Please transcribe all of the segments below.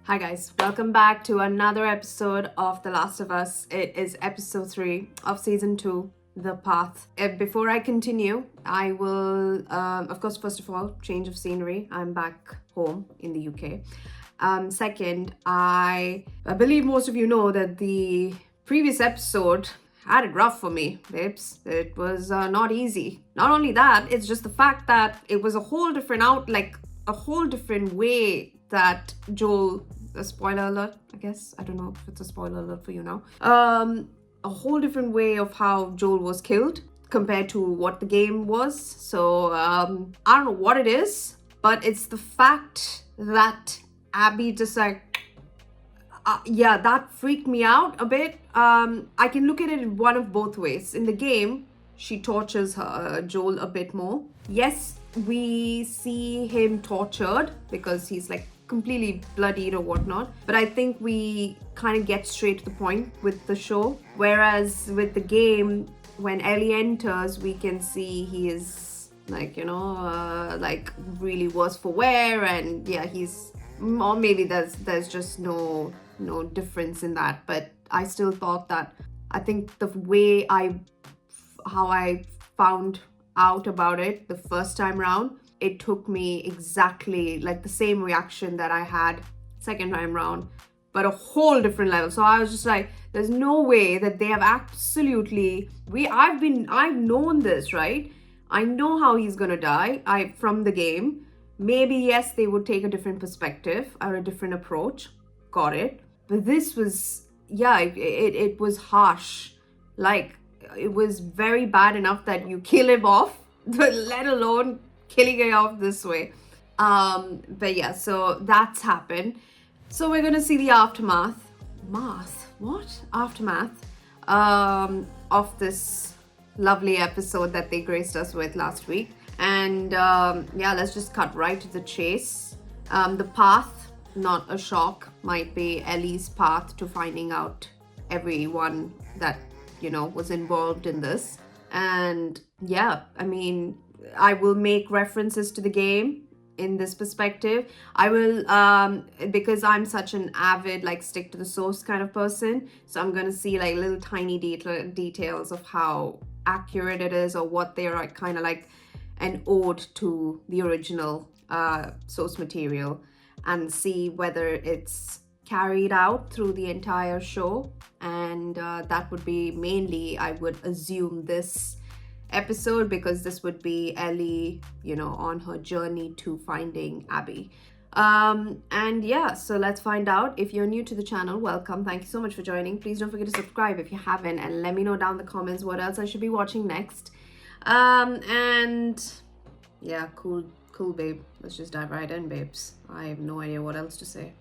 Hi guys, welcome back to another episode of The Last of Us. It is episode 3 of season 2, The Path. Before I continue, I will, of course, first of all, change of scenery. I'm back home in the UK. Second, I believe most of you know that the previous episode had it rough for me, babes. It was not easy. Not only that, it's just the fact that it was a whole different a whole different way that Joel, a spoiler alert, I guess. I don't know if it's a spoiler alert for you now. A whole different way of how Joel was killed compared to what the game was. So I don't know what it is, but it's the fact that Abby just that freaked me out a bit. I can look at it in one of both ways. In the game, she tortures Joel a bit more. Yes, we see him tortured because he's like completely bloodied or whatnot, but I think we kind of get straight to the point with the show. Whereas with the game, when Ellie enters, we can see he is like, like really worse for wear, and yeah, he's, or maybe there's just no difference in that. But I still thought that, I think the way how I found out about it the first time round, it took me exactly like the same reaction that I had second time round, but a whole different level. So I was just like, there's no way that they have absolutely, I've known this, right? I know how he's gonna die from the game. Maybe yes, they would take a different perspective or a different approach, got it, but this was, yeah, it was harsh. Like, it was very bad enough that you kill him off, but let alone killing him off this way. But yeah, so that's happened. So we're gonna see the aftermath of this lovely episode that they graced us with last week. And yeah, let's just cut right to the chase. The path, not a shock, might be Ellie's path to finding out everyone that was involved in this. And yeah, I mean, I will make references to the game in this perspective. I will, because I'm such an avid, like, stick to the source kind of person, so I'm gonna see like little tiny details of how accurate it is, or what they're like, kind of like an ode to the original source material, and see whether it's carried out through the entire show. And that would be mainly, I would assume, this episode, because this would be Ellie, on her journey to finding Abby. And yeah, so let's find out. If you're new to the channel, welcome. Thank you so much for joining. Please don't forget to subscribe if you haven't, and let me know down in the comments what else I should be watching next. And yeah, cool babe. Let's just dive right in, babes. I have no idea what else to say.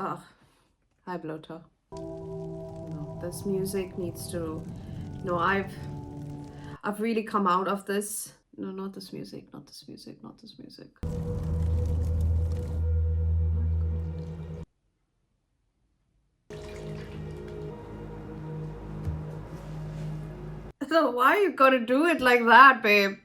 Oh, hi bloater. No, this music needs to, no, I've really come out of this. No, not this music. So why you gotta do it like that, babe?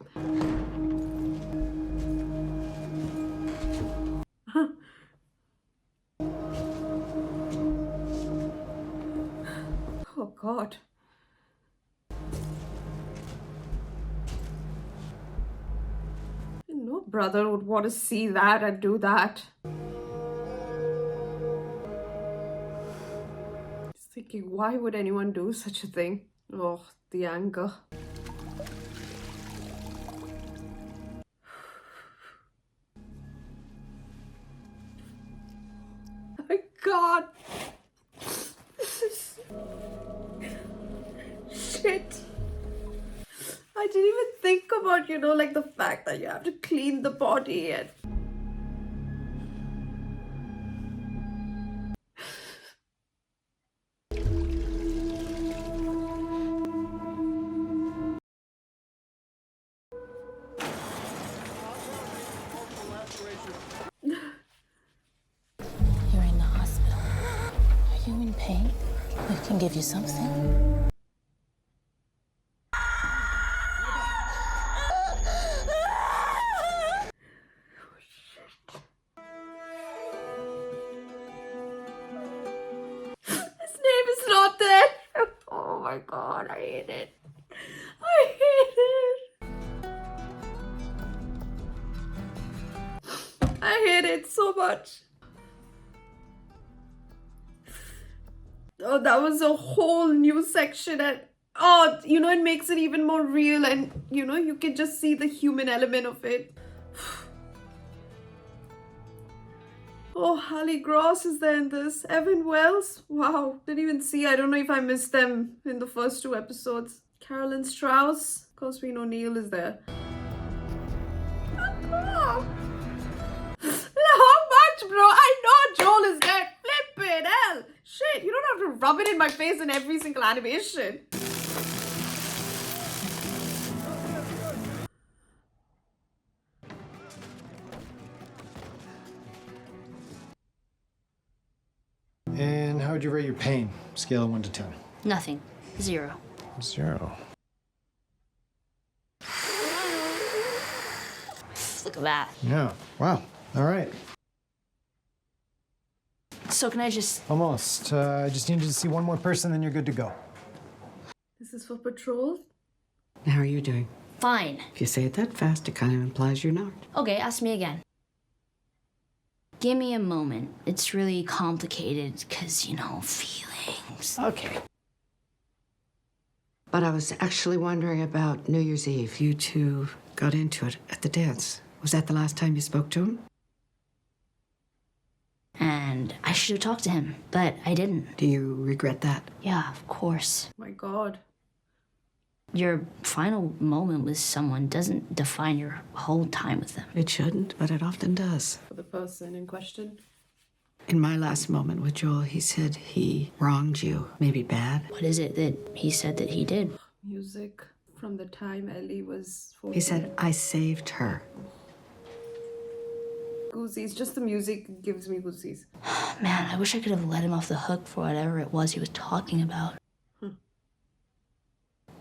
Oh God. No brother would want to see that and do that. Just thinking, why would anyone do such a thing? Oh, the anger. My God. Shit. I didn't even think about, like the fact that you have to clean the body and... You're in the hospital. Are you in pain? We can give you something. my god, I hate it. I hate it. I hate it so much. Oh, that was a whole new section, and oh, you know, it makes it even more real, and you know, you can just see the human element of it. Oh, Hallie Gross is there in this. Evan Wells? Wow, didn't even see. I don't know if I missed them in the first 2 episodes. Carolyn Strauss. Of course, we know Neil is there. Oh, how much, bro? I know Joel is there. Flippin' hell. Shit, you don't have to rub it in my face in every single animation. And how would you rate your pain? Scale of 1 to 10. Nothing. 0. 0. Look at that. Yeah. Wow. All right. So can I just... Almost. I just needed to see one more person, then you're good to go. This is for patrol? How are you doing? Fine. If you say it that fast, it kind of implies you're not. Okay, ask me again. Give me a moment. It's really complicated because, you know, feelings. Okay. But I was actually wondering about New Year's Eve. You two got into it at the dance. Was that the last time you spoke to him? And I should have talked to him, but I didn't. Do you regret that? Yeah, of course. My god. Your final moment with someone doesn't define your whole time with them. It shouldn't, but it often does. For the person in question. In my last moment with Joel, he said he wronged you. Maybe bad. What is it that he said that he did? Music from the time Ellie was 14. He said, I saved her. Goosies. Just the music gives me goosies. Man, I wish I could have let him off the hook for whatever it was he was talking about.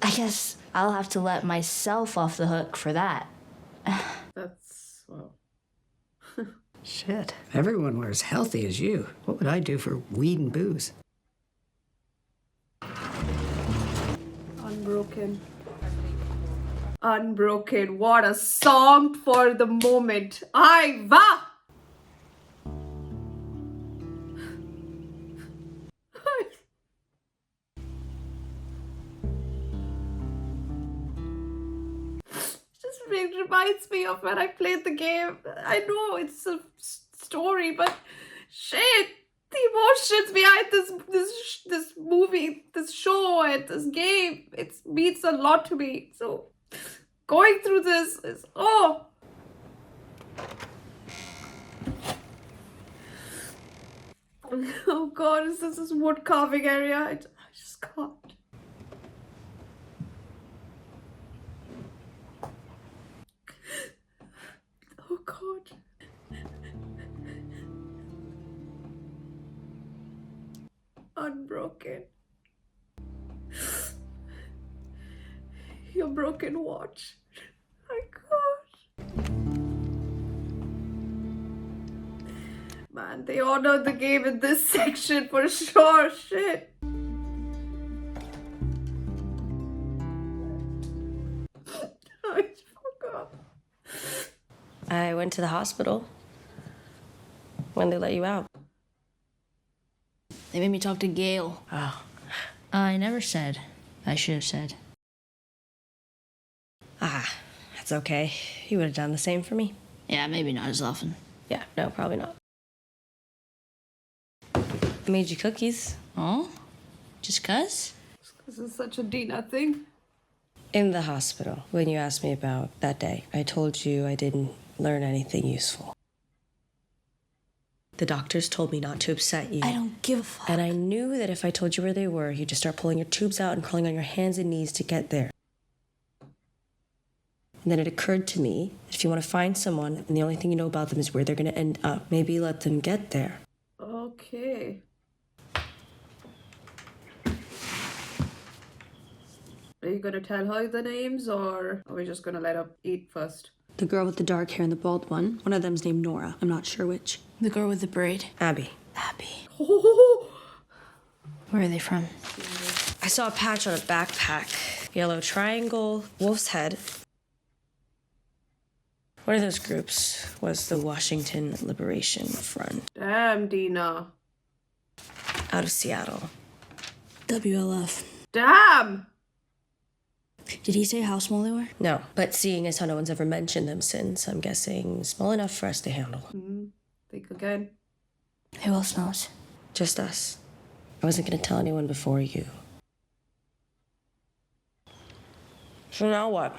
I guess I'll have to let myself off the hook for that. That's, well... Shit. If everyone were as healthy as you, what would I do for weed and booze? Unbroken. Unbroken. What a song for the moment. Aiva! It reminds me of when I played the game. I know it's a story, but shit, the emotions behind this movie, this show, and this game, it means a lot to me. So going through this is oh god, is this wood carving area? I just can't. Oh god. Unbroken. Your broken watch. My god. Man, they honored the game in this section for sure. Shit. I forgot. I went to the hospital when they let you out. They made me talk to Gail. Oh. I never said. I should have said. That's okay. You would have done the same for me. Yeah, maybe not as often. Yeah, no, probably not. I made you cookies. Oh? Just 'cause? This is such a Dina thing. In the hospital, when you asked me about that day, I told you I didn't learn anything useful. The doctors told me not to upset you. I don't give a fuck. And I knew that if I told you where they were, you'd just start pulling your tubes out and crawling on your hands and knees to get there. And then it occurred to me that if you want to find someone and the only thing you know about them is where they're going to end up, maybe let them get there. Okay. Are you gonna tell her the names, or are we just gonna let her eat first? The girl with the dark hair and the bald one. One of them's named Nora. I'm not sure which. The girl with the braid. Abby. Abby. Oh, Where are they from? I saw a patch on a backpack. Yellow triangle, wolf's head. One of those groups was the Washington Liberation Front. Damn, Dina. Out of Seattle. WLF. Damn! Did he say how small they were? No, but seeing as how no one's ever mentioned them since, I'm guessing small enough for us to handle. Think again. Who else knows? Just us. I wasn't gonna tell anyone before you. So now what?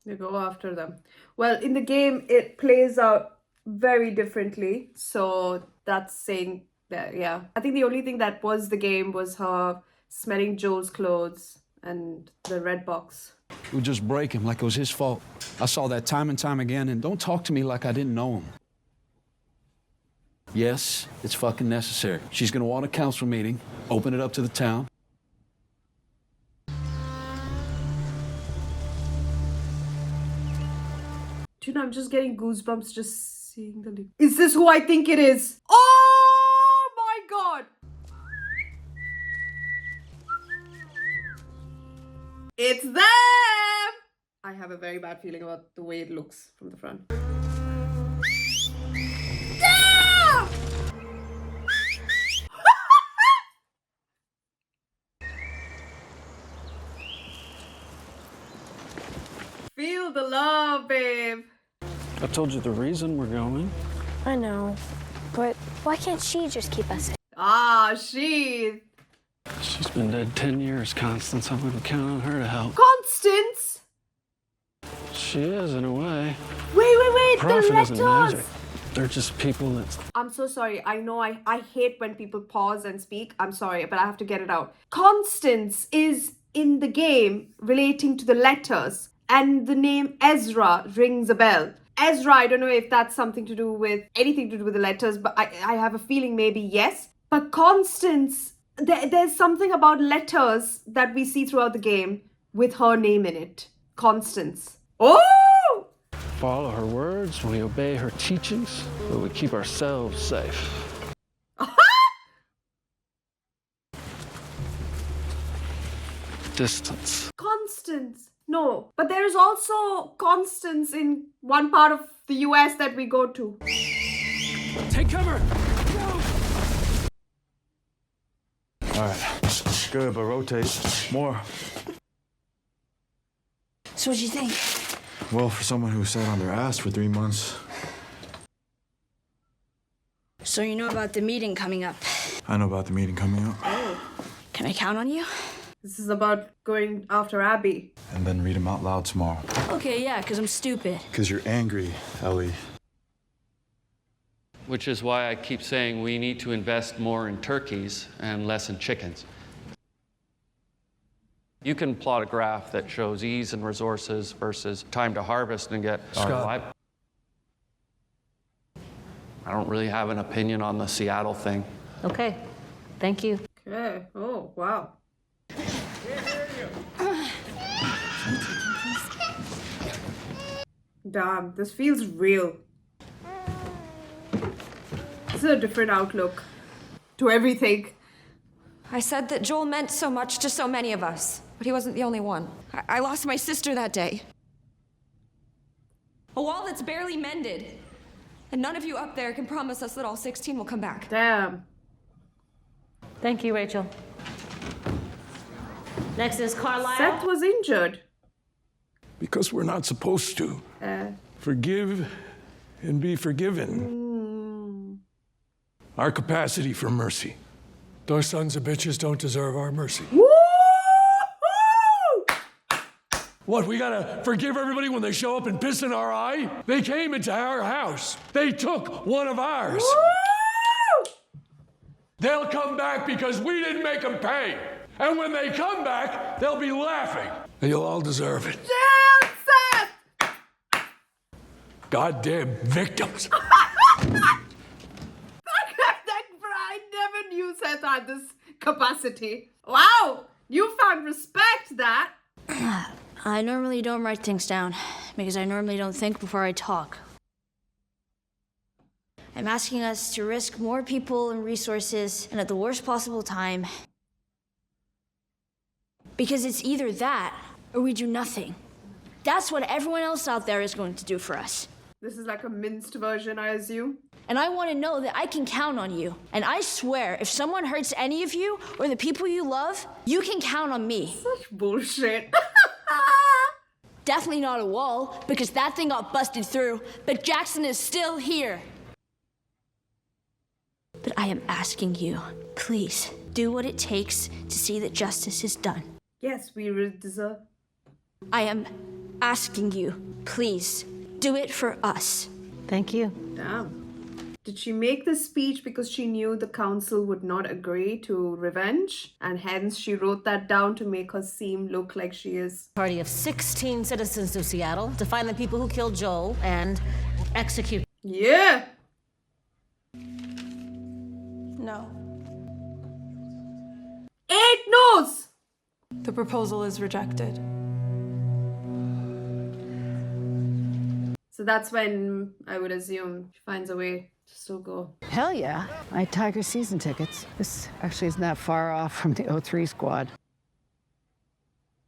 You go after them. Well, in the game, it plays out very differently. So that's saying that, yeah. I think the only thing that was the game was her smelling Joel's clothes and the red box. It would just break him like it was his fault. I saw that time and time again, and don't talk to me like I didn't know him. Yes, it's fucking necessary. She's gonna want a council meeting, open it up to the town. Dude, I'm just getting goosebumps just seeing the link. Is this who I think it is? Oh my god! It's them! I have a very bad feeling about the way it looks from the front. Damn! Feel the love, babe. I told you the reason we're going. I know, but why can't she just keep us? Ah, she. She's been dead 10 years, Constance. I wouldn't count on her to help. Constance! She is, in a way. Wait, Profit the isn't letters! magic. They're just people that... I'm so sorry. I know I hate when people pause and speak. I'm sorry, but I have to get it out. Constance is in the game relating to the letters, and the name Ezra rings a bell. Ezra, I don't know if that's something to do with anything to do with the letters, but I have a feeling maybe yes. But Constance, there's something about letters that we see throughout the game with her name in it. Constance. Oh! Follow her words, we obey her teachings, but we keep ourselves safe. Distance. Constance. No, but there is also Constance in one part of the US that we go to. Take cover! All right, good, but rotate more. So what'd you think? Well, for someone who sat on their ass for 3 months, So you know about the meeting coming up. I know about the meeting coming up. Can I count on you? This is about going after Abby. And then read them out loud tomorrow. Okay, yeah, because I'm stupid. Because you're angry, Ellie. Which is why I keep saying we need to invest more in turkeys and less in chickens. You can plot a graph that shows ease and resources versus time to harvest and get... Scott. I don't really have an opinion on the Seattle thing. Okay, thank you. Okay. Oh, wow. Damn, this feels real. This is a different outlook to everything. I said that Joel meant so much to so many of us, but he wasn't the only one. I lost my sister that day. A wall that's barely mended. And none of you up there can promise us that all 16 will come back. Damn. Thank you, Rachel. Next is Carlisle. Seth was injured. Because we're not supposed to. Forgive and be forgiven. Our capacity for mercy. Those sons of bitches don't deserve our mercy. Woo-hoo! What, we gotta forgive everybody when they show up and piss in our eye? They came into our house. They took one of ours. Woo! They'll come back because we didn't make them pay. And when they come back, they'll be laughing. And you'll all deserve it. Damn, Seth! Goddamn victims. I never knew Seth had this capacity. Wow! You found respect, that. I normally don't write things down because I normally don't think before I talk. I'm asking us to risk more people and resources and at the worst possible time Because it's either that or we do nothing. That's what everyone else out there is going to do for us. This is like a minced version, I assume. And I want to know that I can count on you. And I swear, if someone hurts any of you or the people you love, you can count on me. Such bullshit. Definitely not a wall, because that thing got busted through, but Jackson is still here. But I am asking you, please, do what it takes to see that justice is done. Yes, we really deserve. I am asking you, please, do it for us. Thank you. Damn. Did she make this speech because she knew the council would not agree to revenge? And hence she wrote that down to make her look like she is. Party of 16 citizens of Seattle to find the people who killed Joel and execute. Yeah! No. 8 no's! The proposal is rejected. So that's when I would assume she finds a way to still go. Hell yeah. I had Tiger season tickets. This actually isn't that far off from the O3 squad.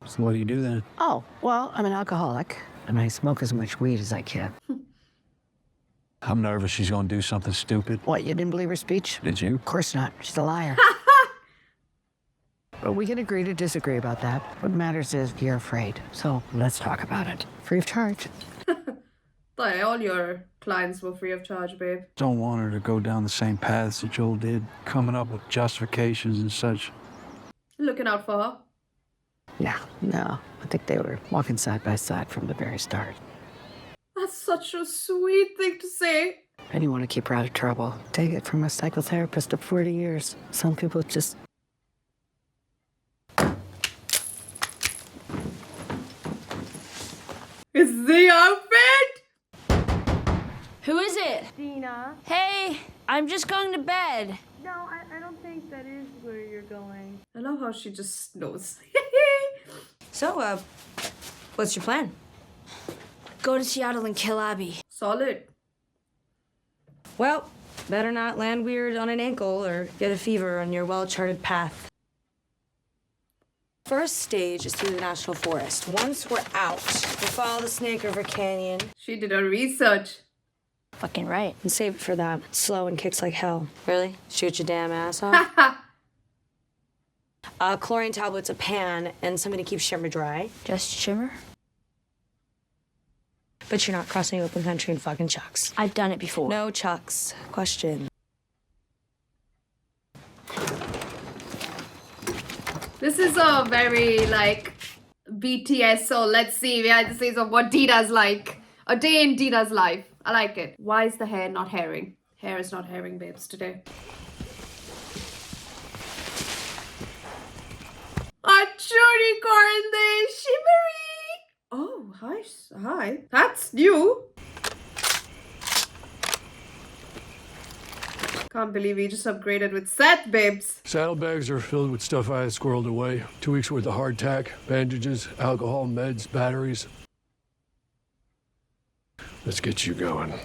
So what do you do then? Oh, well, I'm an alcoholic, and I smoke as much weed as I can. I'm nervous she's gonna do something stupid. What, you didn't believe her speech? Did you? Of course not. She's a liar. But we can agree to disagree about that. What matters is you're afraid. So let's talk about it. Free of charge. But all your clients were free of charge, babe. Don't want her to go down the same paths that Joel did, coming up with justifications and such. Looking out for her. Yeah, no. I think they were walking side by side from the very start. That's such a sweet thing to say. And you want to keep her out of trouble. Take it from a psychotherapist of 40 years. Some people just... It's the outfit! Who is it? Dina. Hey, I'm just going to bed. No, I don't think that is where you're going. I love how she just knows. So, what's your plan? Go to Seattle and kill Abby. Solid. Well, better not land weird on an ankle or get a fever on your well-charted path. First stage is through the National Forest. Once we're out, we follow the Snake River Canyon. She did her research. Fucking right. And save it for that. It's slow and kicks like hell. Really? Shoot your damn ass off? Chlorine tablets, a pan, and somebody keep Shimmer dry. Just Shimmer? But you're not crossing open country in fucking chucks. I've done it before. No chucks. Question. This is a very, like, BTS, so let's see behind the scenes of what Dina's like. A day in Dina's life. I like it. Why is the hair not herring? Hair is not herring, babes, today. A unicorn there, shimmery! Oh, hi. Hi. That's new. Can't believe we just upgraded with Seth, babes. Saddlebags are filled with stuff I had squirreled away. 2 weeks worth of hardtack, bandages, alcohol, meds, batteries. Let's get you going.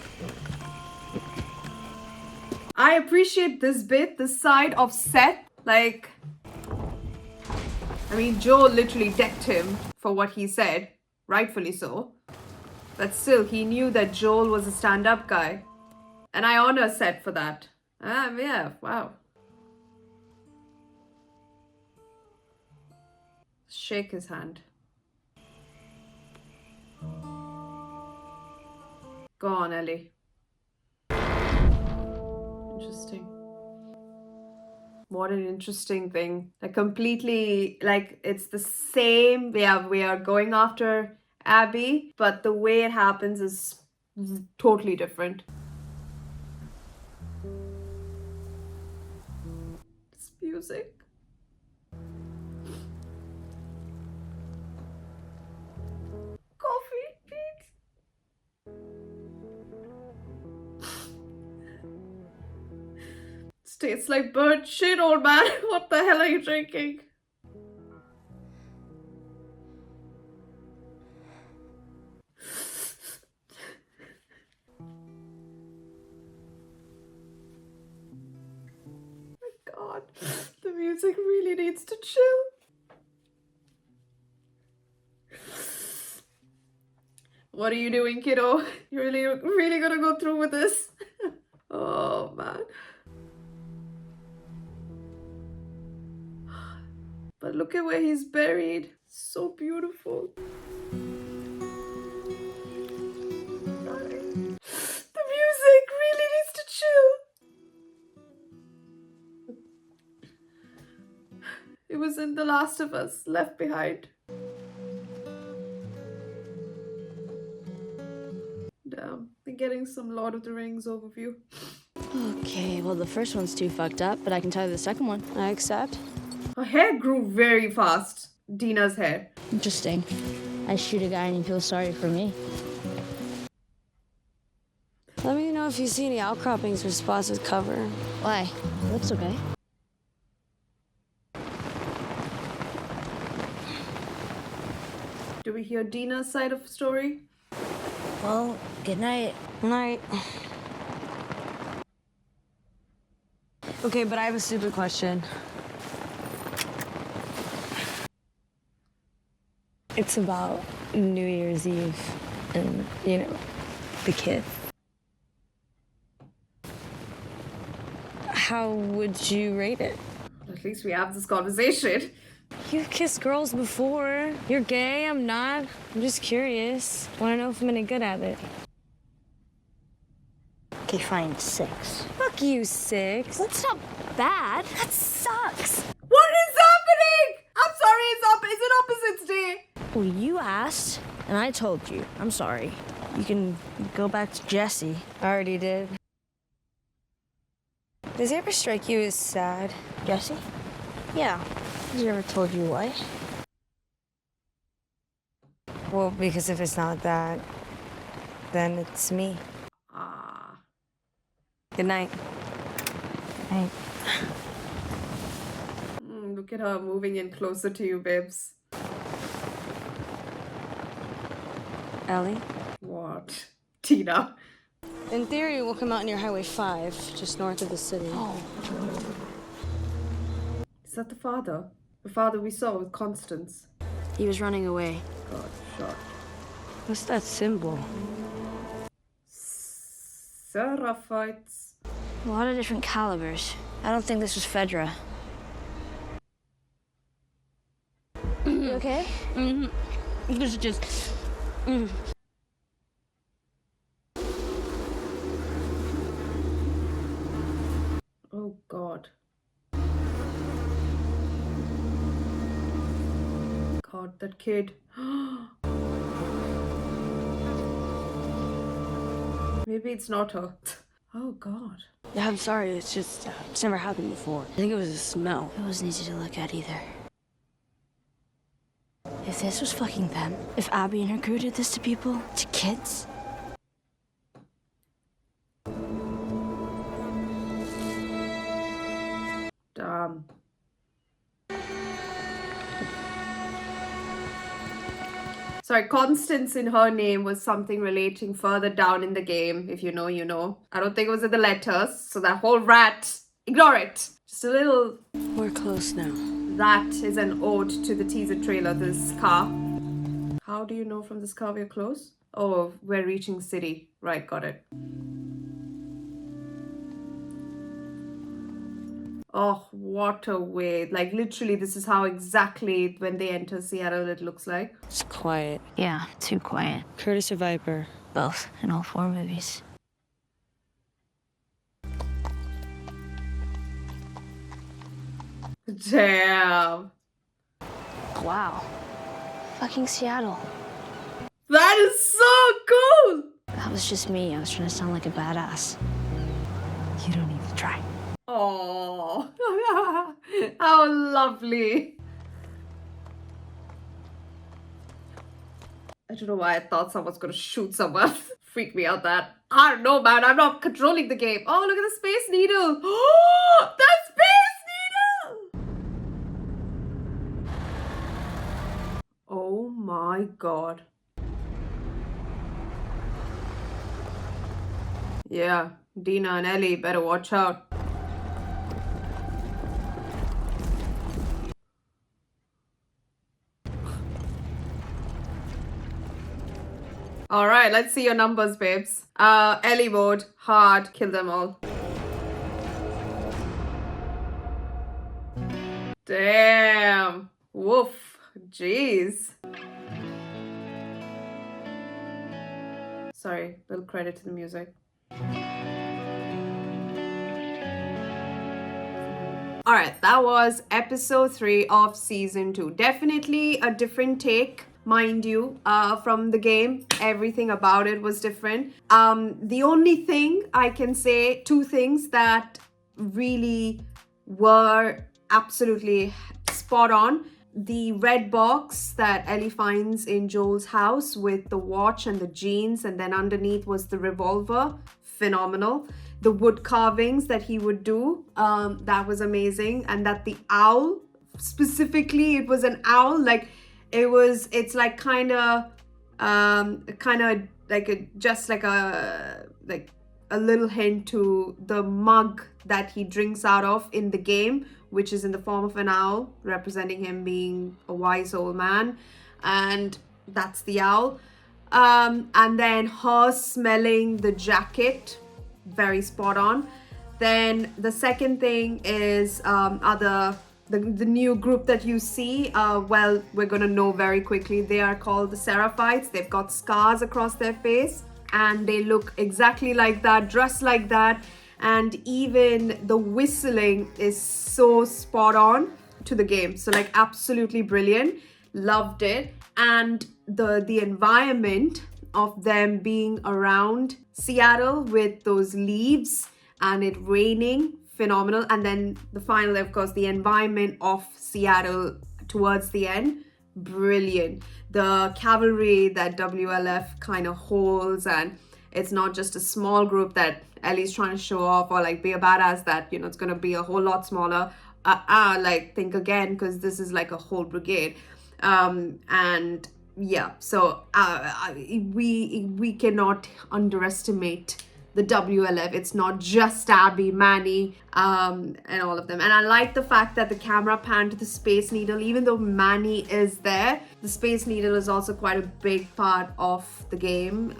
I appreciate this bit, this side of Seth. Like, I mean, Joel literally decked him for what he said. Rightfully so. But still, he knew that Joel was a stand-up guy. And I honor Seth for that. Yeah, wow. Shake his hand. Go on, Ellie. Interesting. What an interesting thing. Like, completely, like, it's the same. Yeah, we are going after Abby, but the way it happens is totally different. This music. Coffee, please. Tastes like bird shit, old man. What the hell are you drinking? My God, the music really needs to chill. What are you doing, kiddo? You really gonna go through with this? Oh, man. But look at where he's buried. So beautiful. The music really needs to chill. It was in The Last of Us, Left Behind. Damn, been getting some Lord of the Rings overview. Okay, well, the first one's too fucked up, but I can tell you the second one. I accept. Her hair grew very fast. Dina's hair. Interesting. I shoot a guy and he feels sorry for me. Let me know if you see any outcroppings or spots with cover. Why? It looks okay. Do we hear Dina's side of the story? Well, good night. Night. Okay, but I have a stupid question. It's about New Year's Eve and, you know, the kid. How would you rate it? At least we have this conversation. You've kissed girls before. You're gay, I'm not. I'm just curious. Want to know if I'm any good at it. Okay, fine, 6. Fuck you, 6. That's not bad. That sucks. What is happening? I'm sorry, is it Opposites Day? Well, you asked, and I told you. I'm sorry. You can go back to Jesse. I already did. Does it ever strike you as sad? Jesse? Yeah. Has he ever told you why? Well, because if it's not that, then it's me. Ah. Good night. Right. Look at her moving in closer to you, babes. Ellie? What? Tina. In theory, we'll come out near Highway 5, just north of the city. Oh. Is that the father? The father we saw with Constance. He was running away. God, shot. What's that symbol? Seraphites. A lot of different calibers. I don't think this was Fedra. You okay? Mm-hmm. This is just... Oh, God. God, that kid. Maybe it's not her. Oh, God. Yeah, I'm sorry. It's just... it's never happened before. I think it was a smell. It wasn't easy to look at either. If this was fucking them, if Abby and her crew did this to people, to kids... Damn. Sorry, Constance in her name was something relating further down in the game. If you know, you know. I don't think it was in the letters. So that whole rat, ignore it. Just a little... We're close now. That is an ode to the teaser trailer, this car. How do you know from this car we're close? Oh, we're reaching city. Right, got it. Oh, what a way. Like, literally, this is how exactly when they enter Seattle it looks like. It's quiet. Yeah, too quiet. Curtis or Viper? Both, in all 4 movies. Damn. Wow. Fucking Seattle. That is so cool. That was just me. I was trying to sound like a badass. You don't need to try. Oh, how lovely. I don't know why I thought someone's gonna shoot someone. Freak me out that. I don't know, man. I'm not controlling the game. Oh, look at the Space Needle. Oh, the Space Needle. Oh my God. Yeah, Dina and Ellie better watch out. All right, let's see your numbers, babes. Ellie mode, hard, kill them all. Damn. Woof. Jeez. Sorry, little credit to the music. Alright, that was episode 3 of season 2. Definitely a different take, mind you, from the game. Everything about it was different. The only thing I can say, 2 things that really were absolutely spot on. The red box that Ellie finds in Joel's house with the watch and the jeans, and then underneath was the revolver. Phenomenal. The wood carvings that he would do, that was amazing. And that the owl, specifically, it was an owl. Like, it's like kind of like just like a little hint to the mug that he drinks out of in the game, which is in the form of an owl, representing him being a wise old man. And that's the owl. And then her smelling the jacket, very spot on. Then the second thing is the new group that you see. Well, we're gonna know very quickly. They are called the Seraphites. They've got scars across their face and they look exactly like that, dressed like that. And even the whistling is so spot on to the game. So like absolutely brilliant. Loved it. And the environment of them being around Seattle with those leaves and it raining, phenomenal. And then the final, of course, the environment of Seattle towards the end, brilliant. The cavalry that WLF kind of holds, and it's not just a small group that Ellie's trying to show off or like be a badass, that, you know, it's going to be a whole lot smaller. Like think again, because this is like a whole brigade. And yeah, so we cannot underestimate the WLF. It's not just Abby, Manny, and all of them. And I like the fact that the camera panned to the Space Needle. Even though Manny is there, the Space Needle is also quite a big part of the game,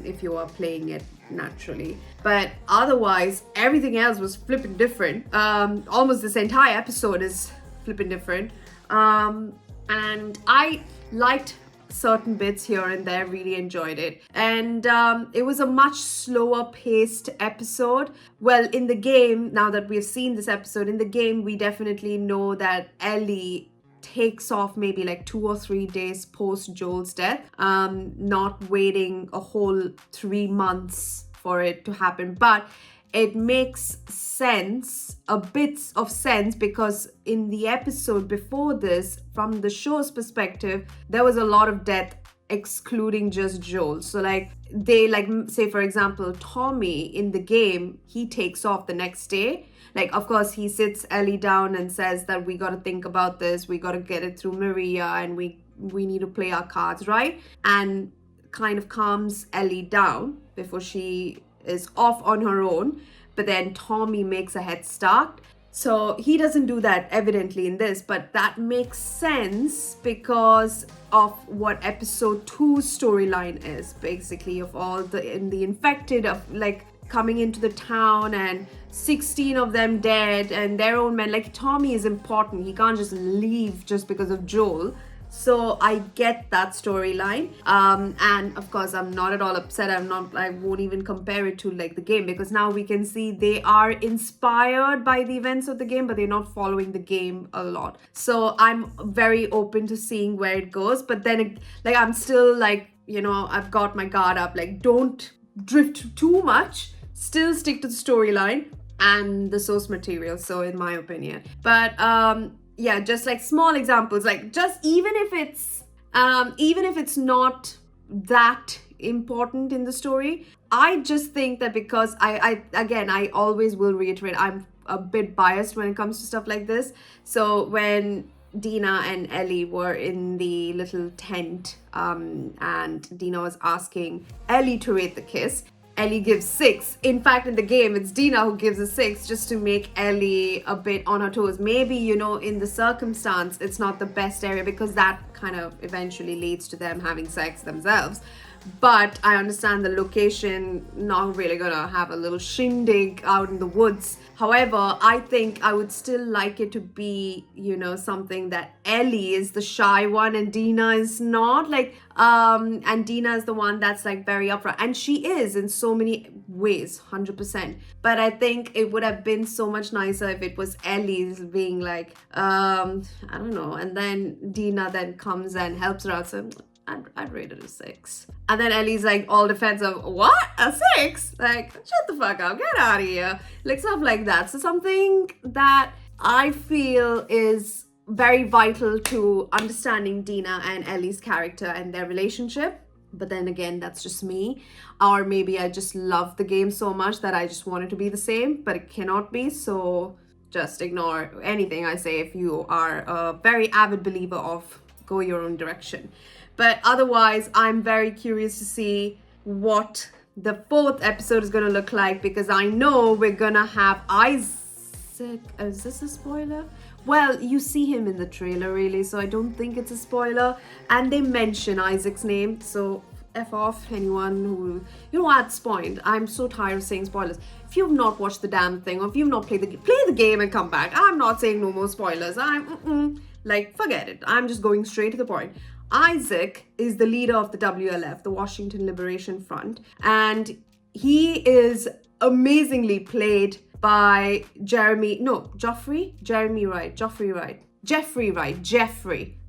if you are playing it naturally. But otherwise, everything else was flipping different. Almost this entire episode is flipping different. And I liked certain bits here and there, really enjoyed it. And it was a much slower paced episode. Well, in the game, now that we've seen this episode, in the game, we definitely know that Ellie takes off maybe like 2 or 3 days post Joel's death, not waiting a whole 3 months for it to happen. But it makes sense, a bit of sense, because in the episode before this, from the show's perspective, there was a lot of death excluding just Joel. So like they, like, say for example, Tommy in the game, he takes off the next day. Like, of course, he sits Ellie down and says that we got to think about this, we got to get it through Maria, and we need to play our cards right, and kind of calms Ellie down before she is off on her own. But then Tommy makes a head start. So he doesn't do that evidently in this, but that makes sense because of what episode 2's storyline is, basically, of all the infected, of like coming into the town and 16 of them dead and their own men. Like, Tommy is important. He can't just leave just because of Joel. So I get that storyline. And of course, I'm not at all upset. I won't even compare it to like the game, because now we can see they are inspired by the events of the game, but they're not following the game a lot. So I'm very open to seeing where it goes. But then like, I'm still like, you know, I've got my guard up. Like, don't drift too much. Still stick to the storyline and the source material. So in my opinion, but yeah, just like small examples, like just even if it's not that important in the story, I just think that because I always will reiterate, I'm a bit biased when it comes to stuff like this. So when Dina and Ellie were in the little tent, and Dina was asking Ellie to rate the kiss, Ellie gives 6. In fact, in the game, it's Dina who gives a 6 just to make Ellie a bit on her toes. Maybe, you know, in the circumstance, it's not the best area because that kind of eventually leads to them having sex themselves. but I understand the location, not really gonna have a little shindig out in the woods. However, I think I would still like it to be, you know, something that Ellie is the shy one and Dina is not. Like, and Dina is the one that's like very upfront. And she is in so many ways, 100%. But I think it would have been so much nicer if it was Ellie's being like, I don't know. And then Dina then comes and helps her out. So I'd rate it a 6. And then Ellie's like all defensive, what? A 6? Like, shut the fuck up, get out of here. Like stuff like that. So something that I feel is very vital to understanding Dina and Ellie's character and their relationship. But then again, that's just me. Or maybe I just love the game so much that I just want it to be the same, but it cannot be. So just ignore anything I say if you are a very avid believer of go your own direction. But otherwise, I'm very curious to see what the 4th episode is going to look like, because I know we're going to have Isaac. Is this a spoiler? Well, you see him in the trailer, really, so I don't think it's a spoiler. And they mention Isaac's name, so F off anyone who... You know, at this point, I'm so tired of saying spoilers. If you've not watched the damn thing, or if you've not played the game, play the game and come back. I'm not saying no more spoilers. Like, forget it. I'm just going straight to the point. Isaac is the leader of the WLF, the Washington Liberation Front, and he is amazingly played by Jeffrey Wright. I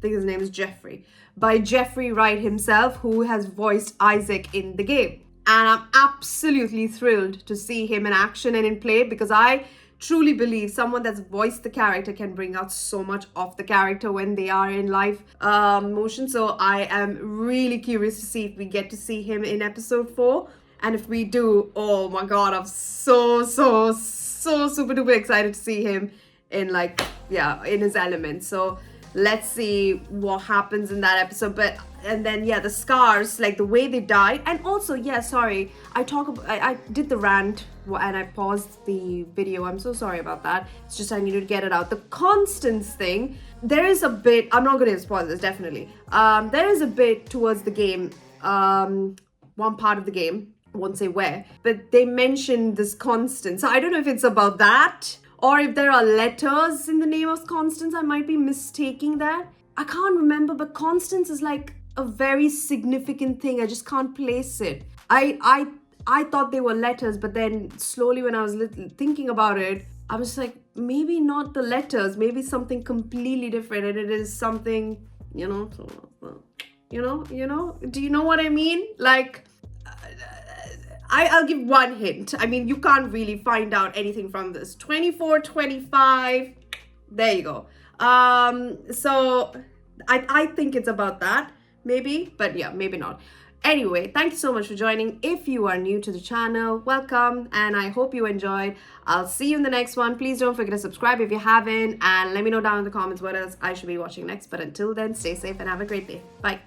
think his name is Jeffrey. By Jeffrey Wright himself, who has voiced Isaac in the game. And I'm absolutely thrilled to see him in action and in play, because I truly believe someone that's voiced the character can bring out so much of the character when they are in live motion. So I am really curious to see if we get to see him in episode 4. And if we do, oh my god, I'm so super duper excited to see him in like, yeah, in his element. So let's see what happens in that episode. And then yeah, the scars, like the way they died. And also, yeah, sorry, I did the rant and I paused the video. I'm so sorry about that. It's just I needed to get it out. The Constance thing, there is a bit, I'm not going to spoil this, definitely. There is a bit towards the game, one part of the game, I won't say where, but they mentioned this Constance. So I don't know if it's about that, or if there are letters in the name of Constance. I might be mistaking that. I can't remember, but Constance is like a very significant thing. I just can't place it. I thought they were letters, but then slowly when I was thinking about it, I was like, maybe not the letters, maybe something completely different, and it is something, you know, do you know what I mean? Like, I'll give one hint. I mean, you can't really find out anything from this. 24, 25, there you go. So I think it's about that, maybe, but yeah, maybe not. Anyway, thank you so much for joining. If you are new to the channel, welcome, and I hope you enjoyed. I'll see you in the next one. Please don't forget to subscribe if you haven't, and let me know down in the comments what else I should be watching next. But until then, stay safe and have a great day. Bye.